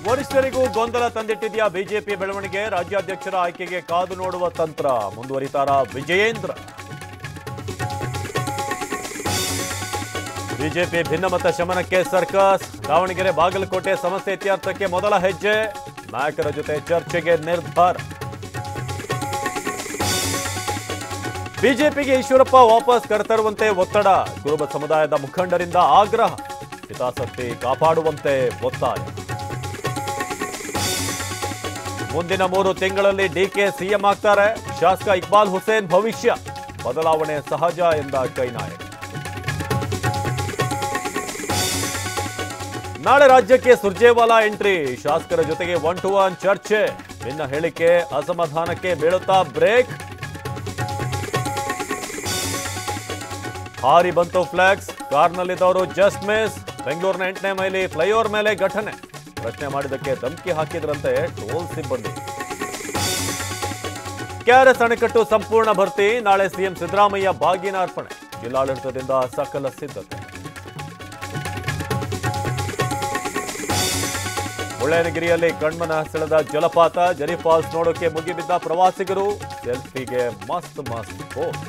ವರಿಷ್ಠರಿಗೂ ಗೊಂದಲ ತಂದಿಟ್ಟಿದೆಯಾ ಬಿಜೆಪಿ ಬೆಳವಣಿಗೆ? ರಾಜ್ಯಾಧ್ಯಕ್ಷರ ಆಯ್ಕೆಗೆ ಕಾದು ನೋಡುವ ತಂತ್ರ ಮುಂದುವರಿತಾರ ವಿಜಯೇಂದ್ರ? ಬಿಜೆಪಿ ಭಿನ್ನಮತ ಶಮನಕ್ಕೆ ಸರ್ಕಸ್. ದಾವಣಗೆರೆ ಬಾಗಲಕೋಟೆ ಸಮಸ್ಯೆ ಇತ್ಯರ್ಥಕ್ಕೆ ಮೊದಲ ಹೆಜ್ಜೆ. ನಾಯಕರ ಜೊತೆ ಚರ್ಚೆಗೆ ನಿರ್ಧಾರ. ಬಿಜೆಪಿಗೆ ಈಶ್ವರಪ್ಪ ವಾಪಸ್ ಕರೆತರುವಂತೆ ಒತ್ತಡ. ಕುರುಬ ಸಮುದಾಯದ ಮುಖಂಡರಿಂದ ಆಗ್ರಹ. ಹಿತಾಸಕ್ತಿ ಕಾಪಾಡುವಂತೆ ಒತ್ತಾಯ. ಮುಂದಿನ 3 ತಿಂಗಳಲ್ಲಿ ಡಿಕೆ ಸಿಎಂ ಆಗ್ತಾರೆ. ಶಾಸಕ ಇಕ್ಬಾಲ್ ಹುಸೇನ್ ಭವಿಷ್ಯ. ಬದಲಾವಣೆ ಸಹಜ ಎಂದ ಕೈನಾಯಕ್. ನಾಳೆ ರಾಜ್ಯಕ್ಕೆ ಸುರ್ಜೇವಾಲಾ ಎಂಟ್ರಿ. ಶಾಸಕರ ಜೊತೆಗೆ 1-to-1 ಚರ್ಚೆ. ಭಿನ್ನ ಹೇಳಿಕೆ ಅಸಮಾಧಾನಕ್ಕೆ ಬೀಳುತ್ತಾ ಬ್ರೇಕ್. ಹಾರಿ ಬಂತು ಫ್ಲೆಕ್ಸ್. ಕಾರ್ನಲ್ಲಿದ್ದವರು just miss. ಬೆಂಗಳೂರಿನ 8ನೇ ಮೈಲಿ ಫ್ಲೈಓವರ್ ಮೇಲೆ ಘಟನೆ. ಪ್ರಶ್ನೆ ಮಾಡಿದ್ದಕ್ಕೆ ಧಮಕಿ ಹಾಕಿದ್ರಂತೆ ಟೋಲ್ ಸಿಬ್ಬಂದಿ. ಕೆಆರ್ಎಸ್ ಅಣೆಕಟ್ಟು ಸಂಪೂರ್ಣ ಭರ್ತಿ. ನಾಳೆ ಸಿಎಂ ಸಿದ್ದರಾಮಯ್ಯ ಬಾಗಿನ ಅರ್ಪಣೆ. ಜಿಲ್ಲಾಡಳಿತದಿಂದ ಸಕಲ ಸಿದ್ಧತೆ. ಮುಳ್ಳಯ್ಯನಗಿರಿಯಲ್ಲಿ ಕಣ್ಮನ ಸೆಳೆದ ಜಲಪಾತ. ಜರಿ ಫಾಲ್ಸ್ ನೋಡೋಕೆ ಮುಗಿಬಿದ್ದ ಪ್ರವಾಸಿಗರು. ಸೆಲ್ಫಿಗೆ ಮಸ್ತ್ ಪೋಸ್.